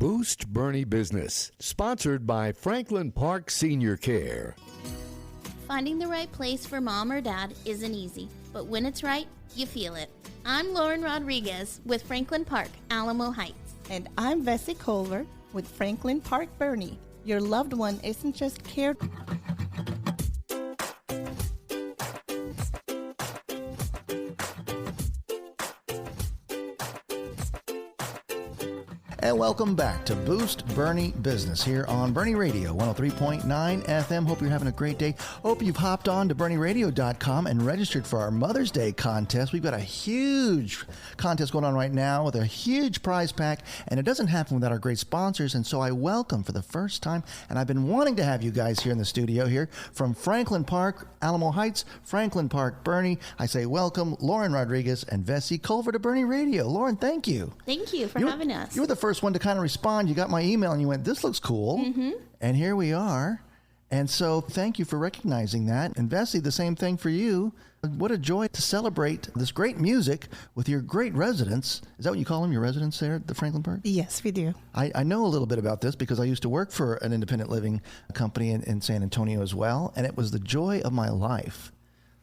Boost Boerne Business, sponsored by Franklin Park Senior Care. Finding the right place for mom or dad isn't easy, but when it's right, you feel it. I'm Lauren Rodriguez with Franklin Park, Alamo Heights. And I'm Vescy Culver with Franklin Park, Boerne. Your loved one isn't just cared for. And welcome back to Boost Boerne Business here on Boerne Radio 103.9 FM. Hope you're having a great day. Hope you've hopped on to BoerneRadio.com and registered for our Mother's Day contest. We've got a huge contest going on right now with a huge prize pack, and it doesn't happen without our great sponsors. And so I welcome for the first time, and I've been wanting to have you guys here in the studio here from Franklin Park, Alamo Heights, Franklin Park, Boerne. I say welcome, Lauren Rodriguez and Vescy Culver to Boerne Radio. Lauren, thank you. Thank you for having us. You were the first one to kind of respond. You got my email and you went, this looks cool. Mm-hmm. And here we are. And so thank you for recognizing that. And Vescy, the same thing for you. What a joy to celebrate this great music with your great residents. Is that what you call them, your residents there at the Franklin Park? Yes, we do. I know a little bit about this because I used to work for an independent living company in San Antonio as well. And it was the joy of my life.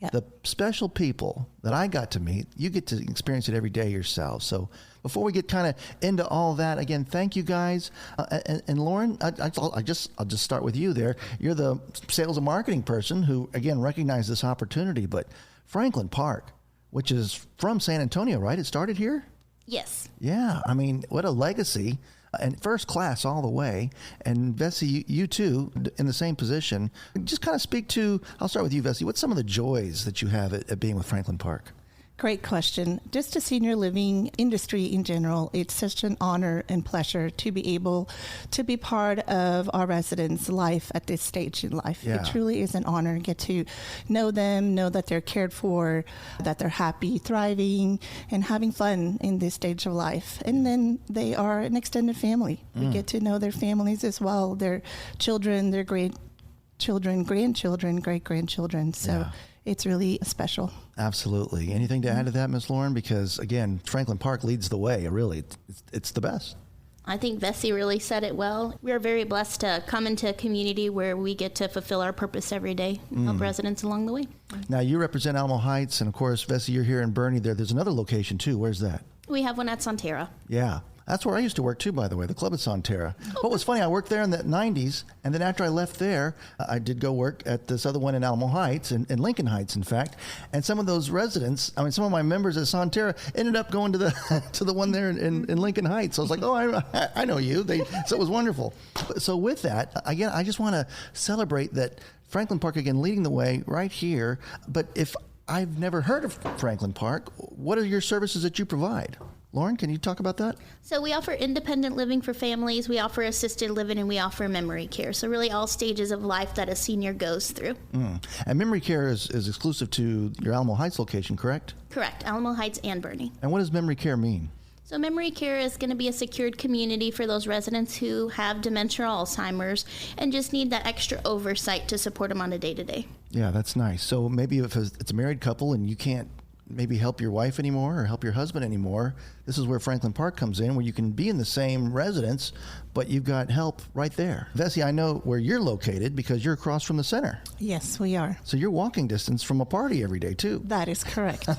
Yep. The special people that I got to meet, you get to experience it every day yourself. So before we get kind of into all that, again, thank you guys. And Lauren, I'll just start with you there. You're the sales and marketing person who, again, recognized this opportunity. But Franklin Park, which is from San Antonio, right? It started here? Yes. Yeah. I mean, what a legacy. And first class all the way. And Vescy, you too, in the same position. Just kind of speak to, I'll start with you, Vescy. What's some of the joys that you have at being with Franklin Park? Great question. Just the senior living industry in general, it's such an honor and pleasure to be able to be part of our residents' life at this stage in life. Yeah. It truly is an honor to get to know them, know that they're cared for, that they're happy, thriving, and having fun in this stage of life. And then they are an extended family. We get to know their families as well, their children, their grandchildren, great-grandchildren. So it's really special. Absolutely. Anything to add to that, Ms. Lauren? Because, again, Franklin Park leads the way. Really, it's the best. I think Vescy really said it well. We are very blessed to come into a community where we get to fulfill our purpose every day and help residents along the way. Now, you represent Alamo Heights, and, of course, Vescy, you're here in Boerne. There's another location, too. Where's that? We have one at Sonterra. Yeah. That's where I used to work, too, by the way, the club at Sonterra. What was funny, I worked there in the 90s, and then after I left there, I did go work at this other one in Alamo Heights, in Lincoln Heights, in fact. And some of those residents, some of my members at Sonterra ended up going to the to the one there in Lincoln Heights. So I was like, oh, I know you. So it was wonderful. So with that, again, I just want to celebrate that Franklin Park, again, leading the way right here. But if I've never heard of Franklin Park, what are your services that you provide? Lauren, can you talk about that? So we offer independent living for families, we offer assisted living, and we offer memory care. So really all stages of life that a senior goes through. And memory care is exclusive to your Alamo Heights location, correct? Correct. Alamo Heights and Boerne. And what does memory care mean? So memory care is going to be a secured community for those residents who have dementia or Alzheimer's and just need that extra oversight to support them on a day-to-day. Yeah, that's nice. So maybe if it's a married couple and you can't maybe help your wife anymore or help your husband anymore, this is where Franklin Park comes in, where you can be in the same residence, but you've got help right there. Vescy, I know where you're located because you're across from the center. Yes, we are. So you're walking distance from a party every day, too. That is correct.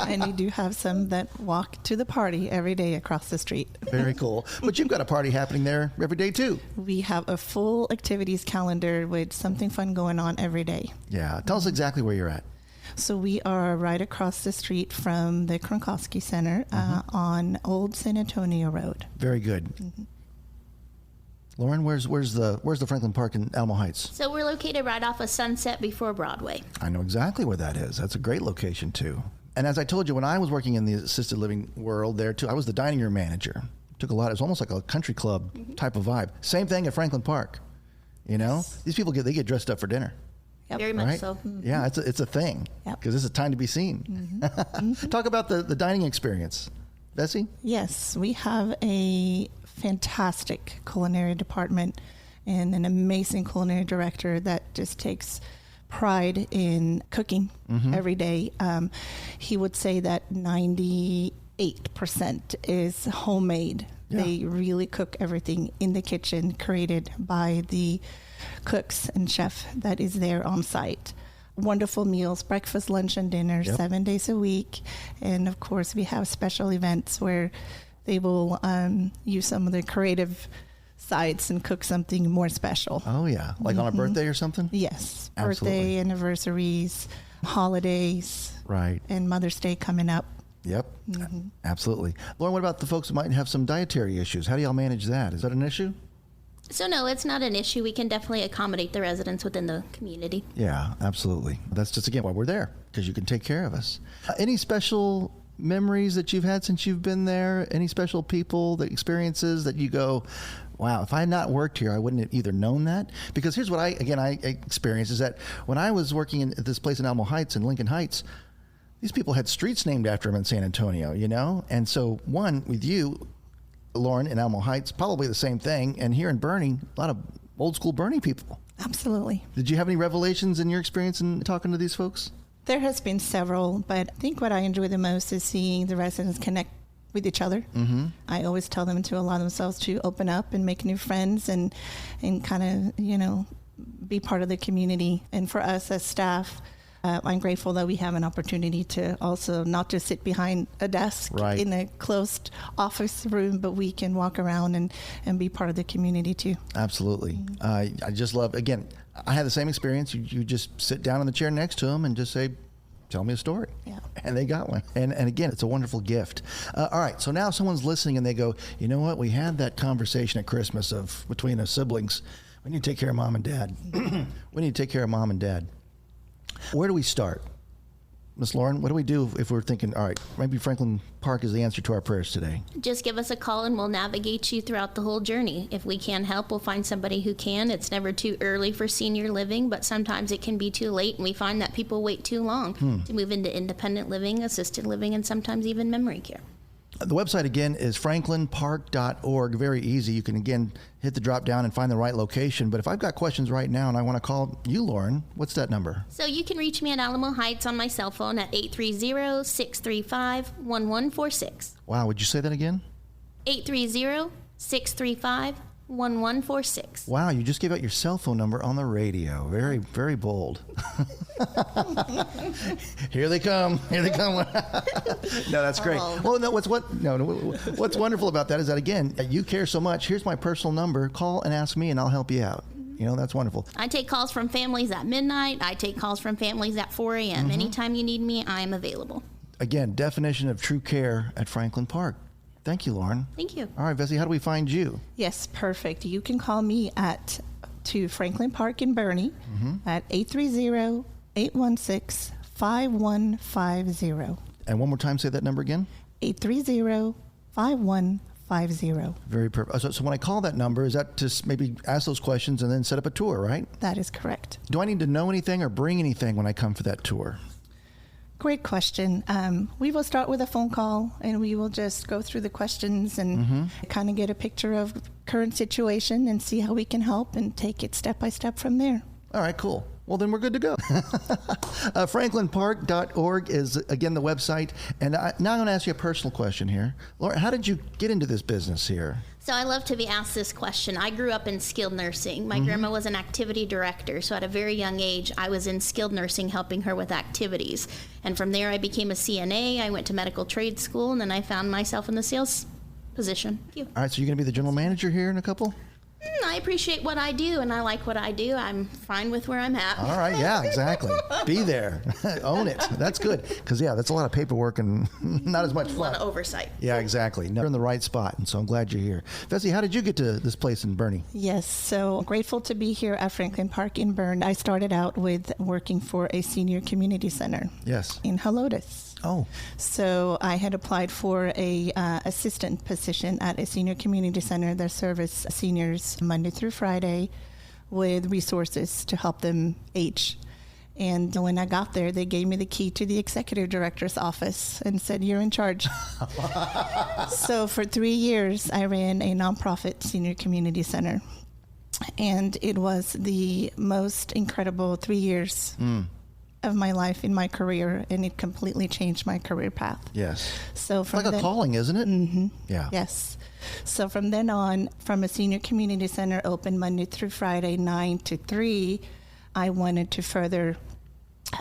And we do have some that walk to the party every day across the street. Very cool. But you've got a party happening there every day, too. We have a full activities calendar with something fun going on every day. Yeah. Tell us exactly where you're at. So we are right across the street from the Kronkowski Center on Old San Antonio Road. Very good. Lauren, where's the Franklin Park in Alamo Heights? So we're located right off of Sunset before Broadway. I know exactly where that is. That's a great location, too. And as I told you, when I was working in the assisted living world there, too, I was the dining room manager. Took a lot. It was almost like a country club type of vibe. Same thing at Franklin Park. You know? Yes. These people get dressed up for dinner. Yep. Very much so. Yeah, it's a thing because this is time to be seen. Talk about the dining experience. Vescy? Yes, we have a fantastic culinary department and an amazing culinary director that just takes pride in cooking every day. He would say that 98% is homemade Yeah. They really cook everything in the kitchen, created by the cooks and chef that is there on site. Wonderful meals, breakfast, lunch, and dinner, Yep. 7 days a week. And of course, we have special events where they will use some of the creative sides and cook something more special. Oh, yeah. Like on a birthday or something? Yes. Absolutely. Birthday, anniversaries, holidays, Right. and Mother's Day coming up. Yep. Absolutely. Lauren, what about the folks who might have some dietary issues? How do y'all manage that? Is that an issue? So no, it's not an issue. We can definitely accommodate the residents within the community. Yeah, absolutely. That's just, again, why we're there, because you can take care of us. Any special memories that you've had since you've been there? Any special people, the experiences that you go, wow, if I had not worked here, I wouldn't have either known that? Because here's what I experienced is that when I was working at this place in Alamo Heights and Lincoln Heights, these people had streets named after them in San Antonio, you know? And so one, with you, Lauren, in Alamo Heights, probably the same thing. And here in Boerne, a lot of old school Boerne people. Absolutely. Did you have any revelations in your experience in talking to these folks? There has been several, but I think what I enjoy the most is seeing the residents connect with each other. Mm-hmm. I always tell them to allow themselves to open up and make new friends and kind of, be part of the community. And for us as staff, I'm grateful that we have an opportunity to also not just sit behind a desk Right. in a closed office room, but we can walk around and be part of the community too. Absolutely. I just love, again, I had the same experience. You just sit down in the chair next to them and just say, tell me a story. Yeah. And they got one. And again, it's a wonderful gift. All right. So now someone's listening and they go, you know what? We had that conversation at Christmas between us siblings. We need to take care of mom and dad. We need to take care of mom and dad. Where do we start? Miss Lauren, what do we do if we're thinking, all right, maybe Franklin Park is the answer to our prayers today? Just give us a call and we'll navigate you throughout the whole journey. If we can help, we'll find somebody who can. It's never too early for senior living, but sometimes it can be too late, and we find that people wait too long to move into independent living, assisted living, and sometimes even memory care. The website, again, is franklinpark.org. Very easy. You can, again, hit the drop down and find the right location. But if I've got questions right now and I want to call you, Lauren, what's that number? So you can reach me at Alamo Heights on my cell phone at 830-635-1146. Wow, would you say that again? 830-635-1146. Wow, you just gave out your cell phone number on the radio. Very, very bold. Here they come. Here they come. No, that's great. Well, no, what's wonderful about that is that, again, you care so much. Here's my personal number. Call and ask me, and I'll help you out. You know, that's wonderful. I take calls from families at midnight. I take calls from families at 4 a.m. Anytime you need me, I am available. Again, definition of true care at Franklin Park. Thank you, Lauren. Thank you. All right, Vescy, how do we find you? Yes, perfect. You can call me to Franklin Park in Boerne at 830-816-5150. And one more time, say that number again. 830-5150. Very perfect. So when I call that number, is that to maybe ask those questions and then set up a tour, right? That is correct. Do I need to know anything or bring anything when I come for that tour? Great question. We will start with a phone call, and we will just go through the questions and kind of get a picture of current situation and see how we can help and take it step by step from there. All right, cool. Well, then we're good to go. FranklinPark.org is, again, the website. And now I'm going to ask you a personal question here. Laura, how did you get into this business here? So I love to be asked this question. I grew up in skilled nursing. My grandma was an activity director, so at a very young age, I was in skilled nursing helping her with activities. And from there, I became a CNA. I went to medical trade school, and then I found myself in the sales position. Thank you. All right, so you're going to be the general manager here in a couple? I appreciate what I do, and I like what I do. I'm fine with where I'm at. All right, yeah, exactly. Be there. Own it. That's good. Because, yeah, that's a lot of paperwork and not as much fun. A lot of oversight. Yeah, exactly. No, you're in the right spot, and so I'm glad you're here. Vescy, how did you get to this place in Boerne? Yes, so grateful to be here at Franklin Park in Boerne. I started out with working for a senior community center. Yes. In Helotes. Oh. So I had applied for a assistant position at a senior community center that service seniors Monday through Friday with resources to help them age. And when I got there, they gave me the key to the executive director's office and said, "You're in charge." So for 3 years, I ran a nonprofit senior community center. And it was the most incredible 3 years of my life in my career, and it completely changed my career path. Yes. So from like a calling, isn't it? Mm-hmm. Yeah. Yes. So from then on, from a senior community center open Monday through Friday, 9 to 3, I wanted to further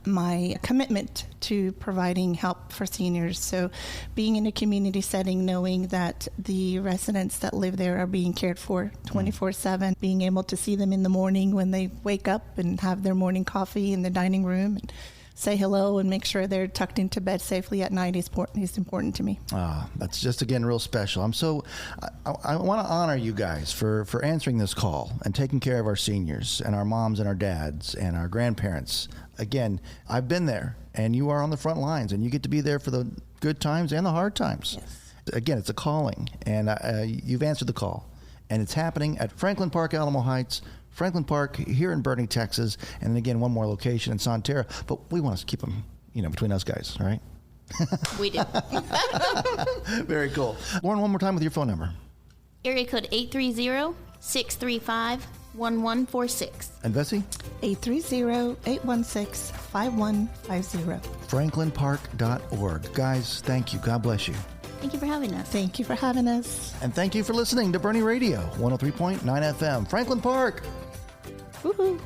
my commitment to providing help for seniors. So being in a community setting, knowing that the residents that live there are being cared for 24/7, being able to see them in the morning when they wake up and have their morning coffee in the dining room and say hello and make sure they're tucked into bed safely at night is important to me. That's just, again, real special. I want to honor you guys for answering this call and taking care of our seniors and our moms and our dads and our grandparents. Again, I've been there, and you are on the front lines, and you get to be there for the good times and the hard times. Yes. Again, it's a calling, and you've answered the call. And it's happening at Franklin Park, Alamo Heights, Franklin Park here in Boerne, Texas, and then again, one more location in Sonterra. But we want to keep them, between us guys, all right? We do. Very cool. Lauren, one more time with your phone number. Area code 830-635-1146. And Vescy? 830-816-5150. franklinpark.org. Guys, thank you. God bless you. Thank you for having us. Thank you for having us. And thank you for listening to Boerne Radio, 103.9 FM, Franklin Park. Woohoo.